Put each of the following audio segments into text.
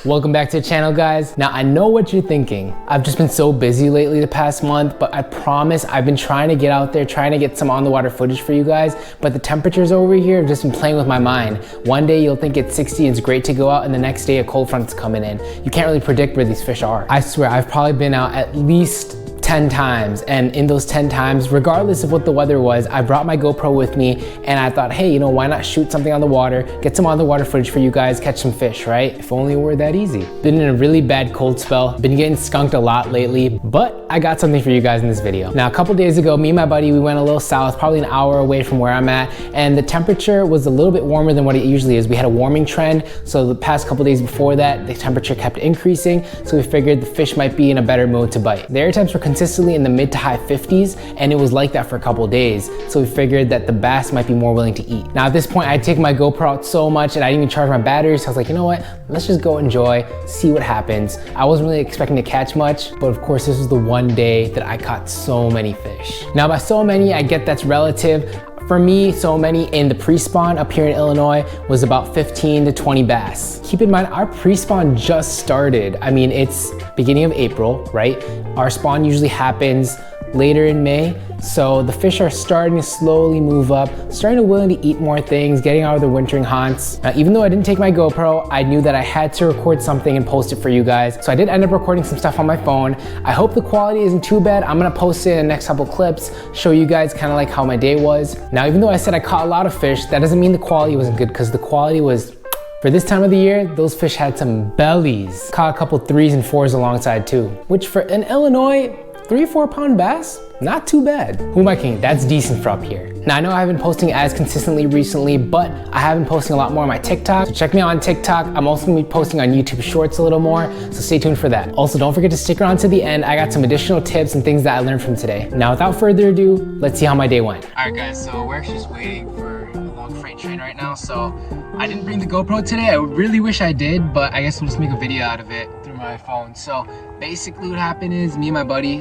Welcome back to the channel, guys. Now I know what you're thinking. I've just been so busy lately the past month, but I promise I've been trying to get out there, trying to get some on the water footage for you guys, but the temperatures over here have just been playing with my mind. One day you'll think it's 60 and it's great to go out, and the next day a cold front's coming in. You can't really predict where these fish are. I swear I've probably been out at least 10 times, and in those 10 times, regardless of what the weather was, I brought my GoPro with me and I thought, hey, you know, why not shoot something on the water, get some on the water footage for you guys, catch some fish, right? If only it were that easy. Been in a really bad cold spell, been getting skunked a lot lately, but I got something for you guys in this video. Now, a couple days ago, me and my buddy, we went a little south, probably an hour away from where I'm at, and the temperature was a little bit warmer than what it usually is. We had a warming trend, so the past couple days before that, the temperature kept increasing, so we figured the fish might be in a better mood to bite. The air temps were consistently in the mid to high 50s, and it was like that for a couple days, so we figured that the bass might be more willing to eat. Now at this point, I'd taken my GoPro out so much and I didn't even charge my batteries, so I was like, you know what, let's just go enjoy, see what happens. I wasn't really expecting to catch much, but of course this was the one day that I caught so many fish. Now by so many, I get that's relative. For me, so many in the pre-spawn up here in Illinois was about 15 to 20 bass. Keep in mind, our pre-spawn just started. I mean, it's beginning of April, right? Our spawn usually happens later in May. So the fish are starting to slowly move up, starting to willing to eat more things, getting out of their wintering haunts. Now, even though I didn't take my GoPro, I knew that I had to record something and post it for you guys. So I did end up recording some stuff on my phone. I hope the quality isn't too bad. I'm gonna post it in the next couple clips, show you guys kind of like how my day was. Now, even though I said I caught a lot of fish, that doesn't mean the quality wasn't good, because the quality was, for this time of the year, those fish had some bellies. Caught a couple 3s and 4s alongside too, which for an Illinois, 3-4 pound bass, not too bad. Who am I kidding? That's decent for up here. Now I know I haven't been posting as consistently recently, but I have been posting a lot more on my TikTok. So check me out on TikTok. I'm also gonna be posting on YouTube Shorts a little more, so stay tuned for that. Also, don't forget to stick around to the end. I got some additional tips and things that I learned from today. Now without further ado, let's see how my day went. All right guys, so we're actually just waiting for a long freight train right now. So I didn't bring the GoPro today. I really wish I did, but I guess we'll just make a video out of it through my phone. So basically what happened is me and my buddy,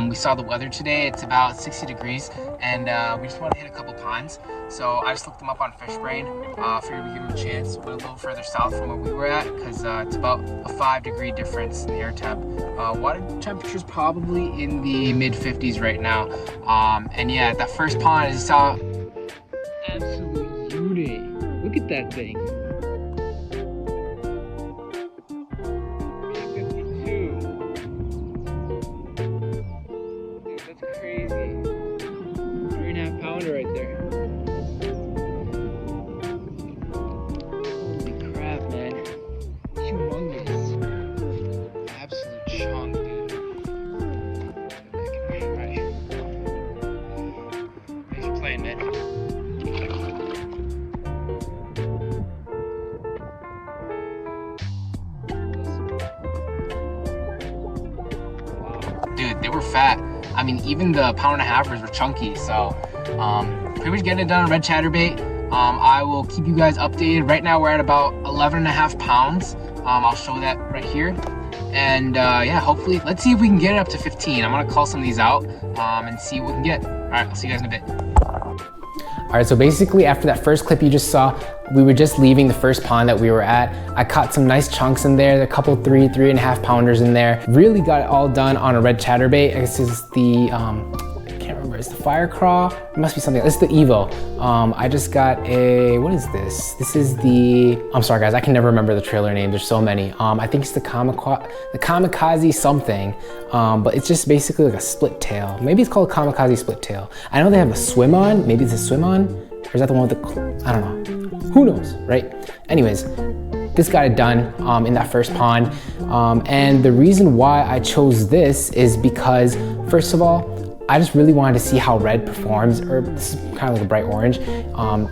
we saw the weather today. It's about 60 degrees and we just want to hit a couple ponds. So I just looked them up on FishBrain. Figured we'd give them a chance. Went a little further south from where we were at, because it's about a 5-degree difference in the air temp. Water temperature's probably in the mid 50s right now. And yeah, that first pond, I just saw absolute beauty. Look at that thing. 52. Dude, that's crazy. 3.5 pounder right there. Holy crap, man. Humongous. Absolute chunk, dude. Right. Thanks for playing, man. Dude, they were fat. I mean, even the 1.5-pounders were chunky, so pretty much getting it done on red chatterbait. I will keep you guys updated. Right now we're at about 11.5 pounds. I'll show that right here. And yeah, hopefully, let's see if we can get it up to 15. I'm gonna call some of these out and see what we can get. All right, I'll see you guys in a bit. All right, so basically after that first clip you just saw, we were just leaving the first pond that we were at. I caught some nice chunks in there, a couple 3.5 pounders in there. Really got it all done on a red chatterbait. I guess it's the, I can't remember, it's the Fire Craw. It must be something, it's the Evo. I just got a, what is this? This is the, I'm sorry guys, I can never remember the trailer name. There's so many. I think it's the Kamikaze something, but it's just basically like a split tail. Maybe it's called Kamikaze split tail. I know they have a swim on, maybe it's a swim on, or is that the one with the, I don't know. Who knows, right? Anyways, this got it done in that first pond. And the reason why I chose this is because, first of all, I just really wanted to see how red performs, or this is kind of like a bright orange,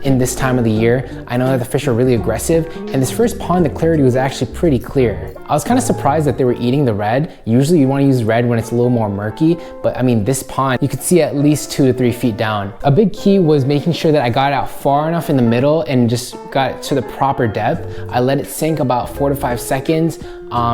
in this time of the year. I know that the fish are really aggressive, and this first pond, the clarity was actually pretty clear. I was kind of surprised that they were eating the red. Usually you want to use red when it's a little more murky, but I mean, this pond, you could see at least 2 to 3 feet down. A big key was making sure that I got it out far enough in the middle and just got it to the proper depth. I let it sink about 4 to 5 seconds.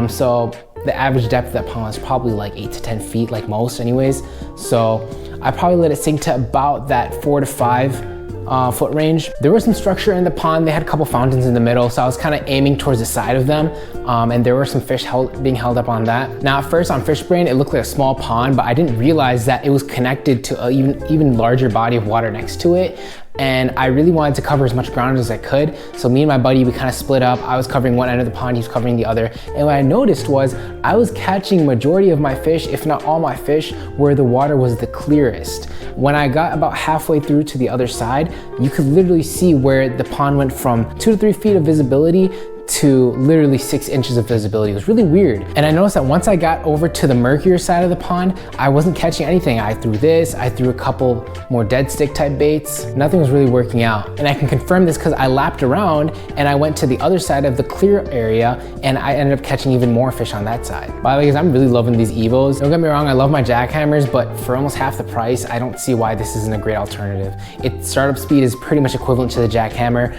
So the average depth of that pond is probably like 8 to 10 feet, like most anyways. So I probably let it sink to about that 4 to 5 foot range. There was some structure in the pond. They had a couple fountains in the middle, so I was kind of aiming towards the side of them, and there were some fish being held up on that. Now at first on FishBrain, it looked like a small pond, but I didn't realize that it was connected to an even larger body of water next to it. And I really wanted to cover as much ground as I could. So me and my buddy, we kind of split up. I was covering one end of the pond, he was covering the other. And what I noticed was I was catching majority of my fish, if not all my fish, where the water was the clearest. When I got about halfway through to the other side, you could literally see where the pond went from 2 to 3 feet of visibility to literally 6 inches of visibility. It was really weird. And I noticed that once I got over to the murkier side of the pond, I wasn't catching anything. I threw this, I threw a couple more dead stick type baits. Nothing was really working out. And I can confirm this because I lapped around and I went to the other side of the clear area and I ended up catching even more fish on that side. By the way, guys, I'm really loving these Evos. Don't get me wrong, I love my jackhammers, but for almost half the price, I don't see why this isn't a great alternative. Its startup speed is pretty much equivalent to the jackhammer,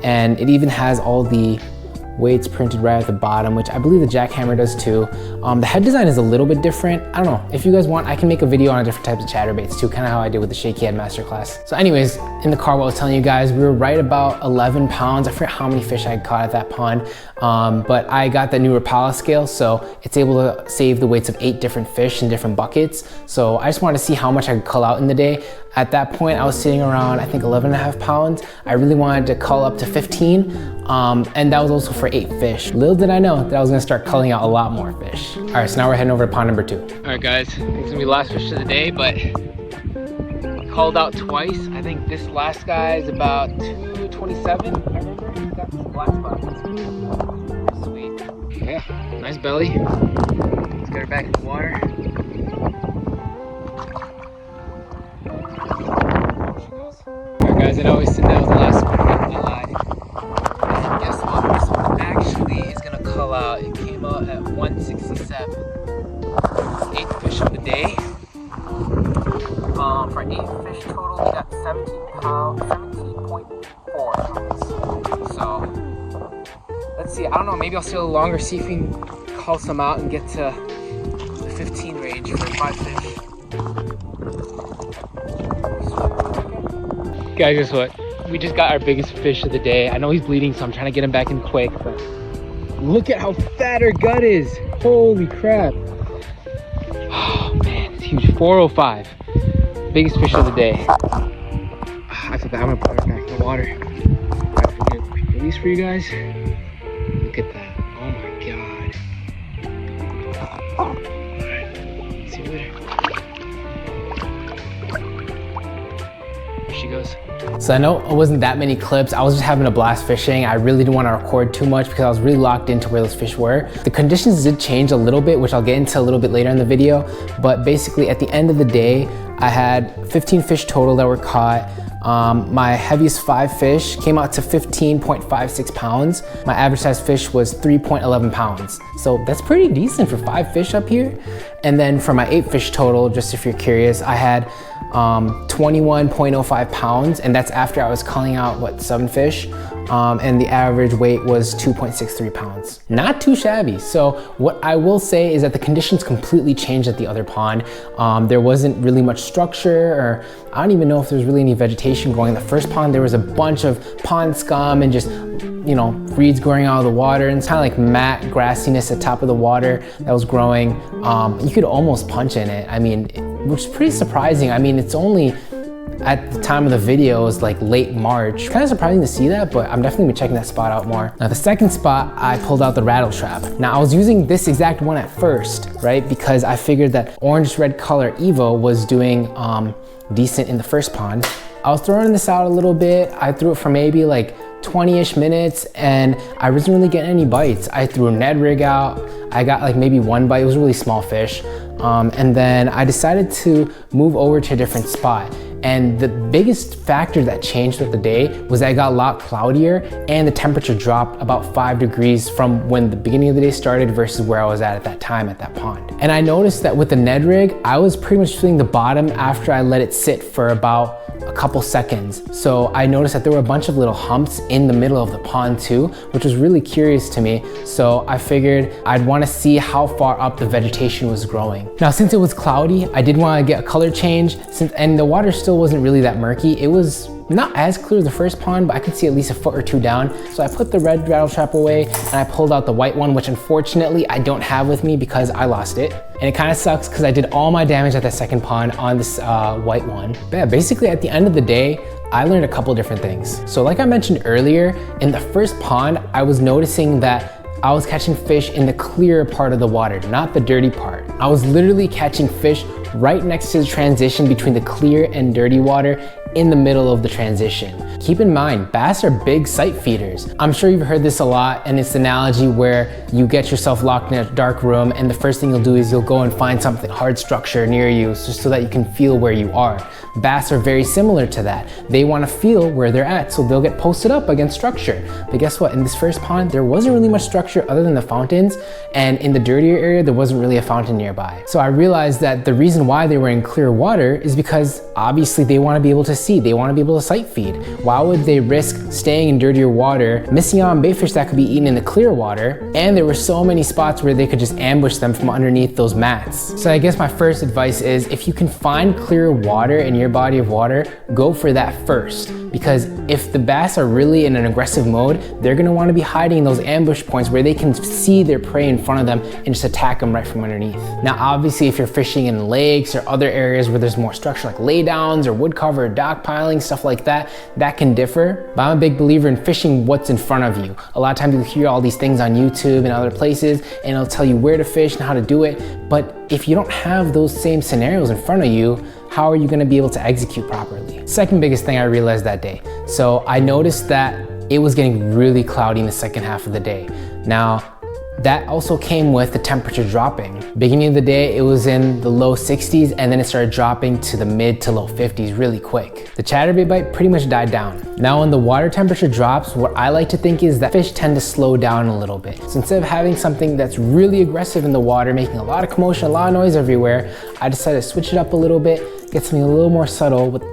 and it even has all the weights printed right at the bottom, which I believe the jackhammer does too. The head design is a little bit different. I don't know, if you guys want, I can make a video on different types of chatterbaits too, kind of how I did with the Shaky Head Masterclass. So anyways, in the car while I was telling you guys, we were right about 11 pounds. I forget how many fish I caught at that pond, but I got the new Rapala scale, so it's able to save the weights of 8 different fish in different buckets. So I just wanted to see how much I could cull out in the day. At that point, I was sitting around, I think 11.5 pounds. I really wanted to cull up to 15, and that was also for 8 fish. Little did I know that I was gonna start culling out a lot more fish. All right, so now we're heading over to pond number 2. All right, guys, I think it's gonna be the last fish of the day, but called out twice. I think this last guy is about 227. I remember he got some black spots. Sweet. Yeah, nice belly. Let's get her back in the water. Alright guys, I know we said that was the last one, I lied. And guess what? This one actually is gonna cull out. It came out at 167. 8th fish of the day. For 8 fish total, we got 17.4 pounds. So, let's see, I don't know, maybe I'll stay a little longer, see if we can cull some out and get to the 15 range for 5 fish. Guys, guess what? We just got our biggest fish of the day. I know he's bleeding, so I'm trying to get him back in quick, but look at how fat our gut is. Holy crap. Oh man, it's huge. 405. Biggest fish of the day. I feel bad. I'm gonna put her back in the water. Alright, release for you guys. Look at that. Oh my god. Alright, see you later. There she goes. So I know it wasn't that many clips. I was just having a blast fishing. I really didn't want to record too much because I was really locked into where those fish were. The conditions did change a little bit, which I'll get into a little bit later in the video. But basically at the end of the day, I had 15 fish total that were caught. My heaviest 5 fish came out to 15.56 pounds. My average size fish was 3.11 pounds. So that's pretty decent for 5 fish up here. And then for my 8 fish total, just if you're curious, I had 21.05 pounds, and that's after I was culling out, what, 7 fish? And the average weight was 2.63 pounds. Not too shabby. So what I will say is that the conditions completely changed at the other pond. There wasn't really much structure, or I don't even know if there's really any vegetation growing. The first pond, there was a bunch of pond scum and just, you know, reeds growing out of the water, and it's kind of like matte grassiness at the top of the water that was growing. You could almost punch in it. I mean, which is pretty surprising. I mean, it's only, at the time of the video, it was like late March. Kind of surprising to see that, but I'm definitely gonna be checking that spot out more. Now the second spot, I pulled out the rattle trap. Now I was using this exact one at first, right? Because I figured that orange red color Evo was doing decent in the first pond. I was throwing this out a little bit. I threw it for maybe like 20-ish minutes and I wasn't really getting any bites. I threw a Ned rig out. I got like maybe 1 bite. It was a really small fish. And then I decided to move over to a different spot. And the biggest factor that changed with the day was that it got a lot cloudier and the temperature dropped about 5 degrees from when the beginning of the day started versus where I was at that time at that pond. And I noticed that with the Ned rig, I was pretty much feeling the bottom after I let it sit for about a couple seconds. So I noticed that there were a bunch of little humps in the middle of the pond too, which was really curious to me. So I figured I'd want to see how far up the vegetation was growing. Now, since it was cloudy, I did want to get a color change, and the water still wasn't really that murky. It was Not as clear as the first pond, but I could see at least a foot or two down. So I put the red rattle trap away and I pulled out the white one, which unfortunately I don't have with me because I lost it. And it kind of sucks because I did all my damage at the second pond on this white one. But yeah, basically at the end of the day, I learned a couple different things. So like I mentioned earlier, in the first pond, I was noticing that I was catching fish in the clear part of the water, not the dirty part. I was literally catching fish right next to the transition between the clear and dirty water in the middle of the transition. Keep in mind, bass are big sight feeders. I'm sure you've heard this a lot, and it's the analogy where you get yourself locked in a dark room and the first thing you'll do is you'll go and find something hard structure near you just so that you can feel where you are. Bass are very similar to that. They want to feel where they're at, so they'll get posted up against structure. But guess what? In this first pond, there wasn't really much structure other than the fountains, and in the dirtier area, there wasn't really a fountain nearby. So I realized that the reason why they were in clear water is because obviously they want to be able to see, they want to be able to sight feed. Why would they risk staying in dirtier water, missing out on bait fish that could be eaten in the clear water? And there were so many spots where they could just ambush them from underneath those mats. So I guess my first advice is if you can find clear water in your body of water, go for that first. Because if the bass are really in an aggressive mode, they're gonna wanna be hiding in those ambush points where they can see their prey in front of them and just attack them right from underneath. Now, obviously, if you're fishing in lakes or other areas where there's more structure like laydowns or wood cover, dock piling, stuff like that, that can differ. But I'm a big believer in fishing what's in front of you. A lot of times you'll hear all these things on YouTube and other places, and it'll tell you where to fish and how to do it. But if you don't have those same scenarios in front of you, how are you gonna be able to execute properly? Second biggest thing I realized that day. So I noticed that it was getting really cloudy in the second half of the day. Now, that also came with the temperature dropping. Beginning of the day, it was in the low 60s and then it started dropping to the mid to low 50s really quick. The chatterbait bite pretty much died down. Now when the water temperature drops, what I like to think is that fish tend to slow down a little bit. So instead of having something that's really aggressive in the water, making a lot of commotion, a lot of noise everywhere, I decided to switch it up a little bit, get something a little more subtle with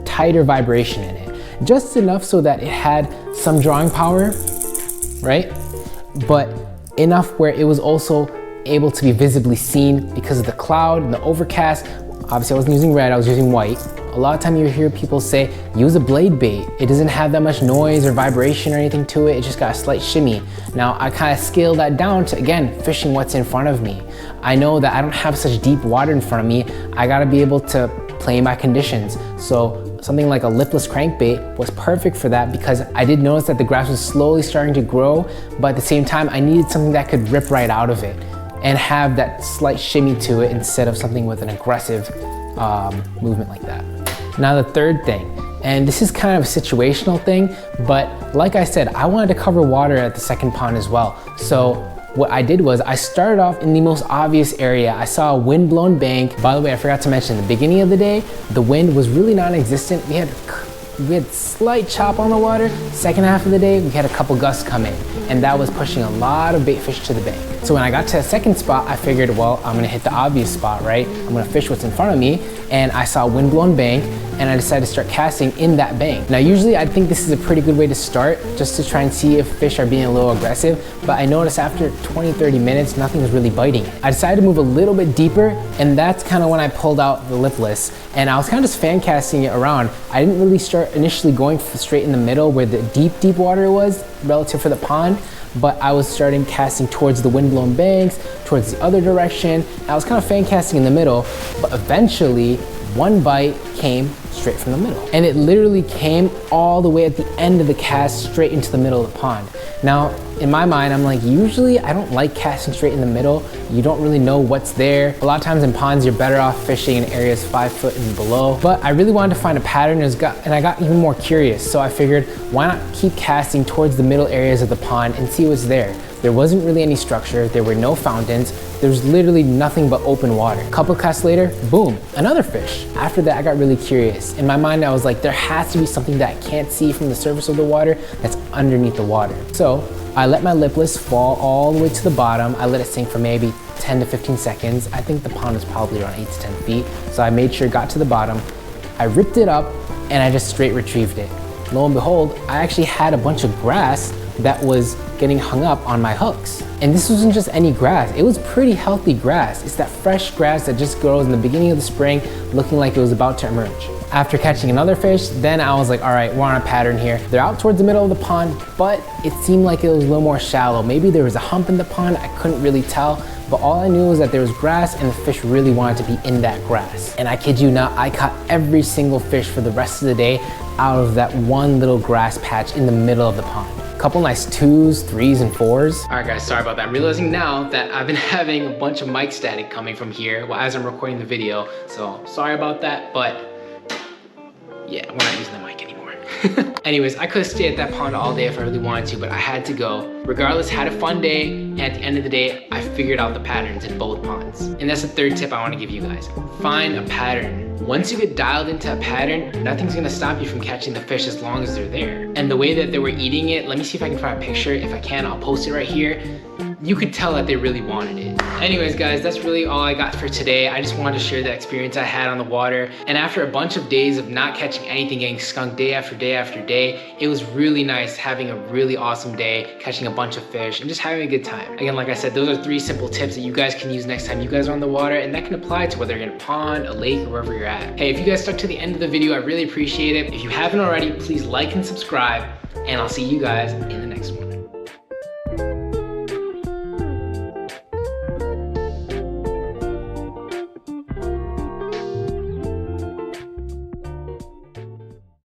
tighter vibration in it. Just enough so that it had some drawing power, right? But enough where it was also able to be visibly seen because of the cloud and the overcast. Obviously I wasn't using red, I was using white. A lot of time you hear people say, use a blade bait. It doesn't have that much noise or vibration or anything to it. It just got a slight shimmy. Now I kind of scaled that down to, again, fishing what's in front of me. I know that I don't have such deep water in front of me. I gotta be able to play my conditions. So something like a lipless crankbait was perfect for that because I did notice that the grass was slowly starting to grow, but at the same time, I needed something that could rip right out of it and have that slight shimmy to it instead of something with an aggressive movement like that. Now the third thing, and this is kind of a situational thing, but like I said, I wanted to cover water at the second pond as well. So what I did was I started off in the most obvious area. I saw a wind-blown bank. By the way, I forgot to mention, the beginning of the day, the wind was really non-existent. We had slight chop on the water. Second half of the day, we had a couple gusts come in, and that was pushing a lot of bait fish to the bank. So when I got to the second spot, I figured, well, I'm gonna hit the obvious spot, right? I'm gonna fish what's in front of me, and I saw a wind-blown bank, and I decided to start casting in that bank. Now, usually I think this is a pretty good way to start, just to try and see if fish are being a little aggressive, but I noticed after 20, 30 minutes, nothing was really biting. I decided to move a little bit deeper, and that's kind of when I pulled out the lipless, and I was kind of just fan casting it around. I didn't really start initially going straight in the middle where the deep water was relative for the pond, but I was starting casting towards the wind-blown banks, towards the other direction. I was kind of fan casting in the middle, but eventually one bite came straight from the middle. And it literally came all the way at the end of the cast straight into the middle of the pond. Now, in my mind, I'm like, usually I don't like casting straight in the middle. You don't really know what's there. A lot of times in ponds, you're better off fishing in areas 5 foot and below. But I really wanted to find a pattern and I got even more curious. So I figured, why not keep casting towards the middle areas of the pond and see what's there. There wasn't really any structure. There were no fountains. There was literally nothing but open water. A couple casts later, boom, another fish. After that, I got really curious. In my mind, I was like, there has to be something that I can't see from the surface of the water that's underneath the water. So I let my lipless fall all the way to the bottom. I let it sink for maybe 10 to 15 seconds. I think the pond was probably around 8 to 10 feet. So I made sure it got to the bottom. I ripped it up and I just straight retrieved it. Lo and behold, I actually had a bunch of grass that was getting hung up on my hooks. And this wasn't just any grass, it was pretty healthy grass. It's that fresh grass that just grows in the beginning of the spring looking like it was about to emerge. After catching another fish, then I was like, all right, we're on a pattern here. They're out towards the middle of the pond, but it seemed like it was a little more shallow. Maybe there was a hump in the pond, I couldn't really tell, but all I knew was that there was grass and the fish really wanted to be in that grass. And I kid you not, I caught every single fish for the rest of the day out of that one little grass patch in the middle of the pond. Couple nice 2s, 3s, and 4s. All right guys, sorry about that. I'm realizing now that I've been having a bunch of mic static coming from here as I'm recording the video. So sorry about that, but yeah, we're not using the mic anymore. Anyways, I could have stayed at that pond all day if I really wanted to, but I had to go. Regardless, had a fun day, and at the end of the day, I figured out the patterns in both ponds. And that's the third tip I want to give you guys. Find a pattern. Once you get dialed into a pattern, nothing's gonna stop you from catching the fish as long as they're there. And the way that they were eating it, let me see if I can find a picture. If I can, I'll post it right here. You could tell that they really wanted it. Anyways guys, that's really all I got for today. I just wanted to share the experience I had on the water. And after a bunch of days of not catching anything, getting skunked day after day after day, it was really nice having a really awesome day, catching a bunch of fish and just having a good time. Again, like I said, those are 3 simple tips that you guys can use next time you guys are on the water, and that can apply to whether you're in a pond, a lake, or wherever you're at. Hey, if you guys stuck to the end of the video, I really appreciate it. If you haven't already, please like and subscribe, and I'll see you guys in the next one.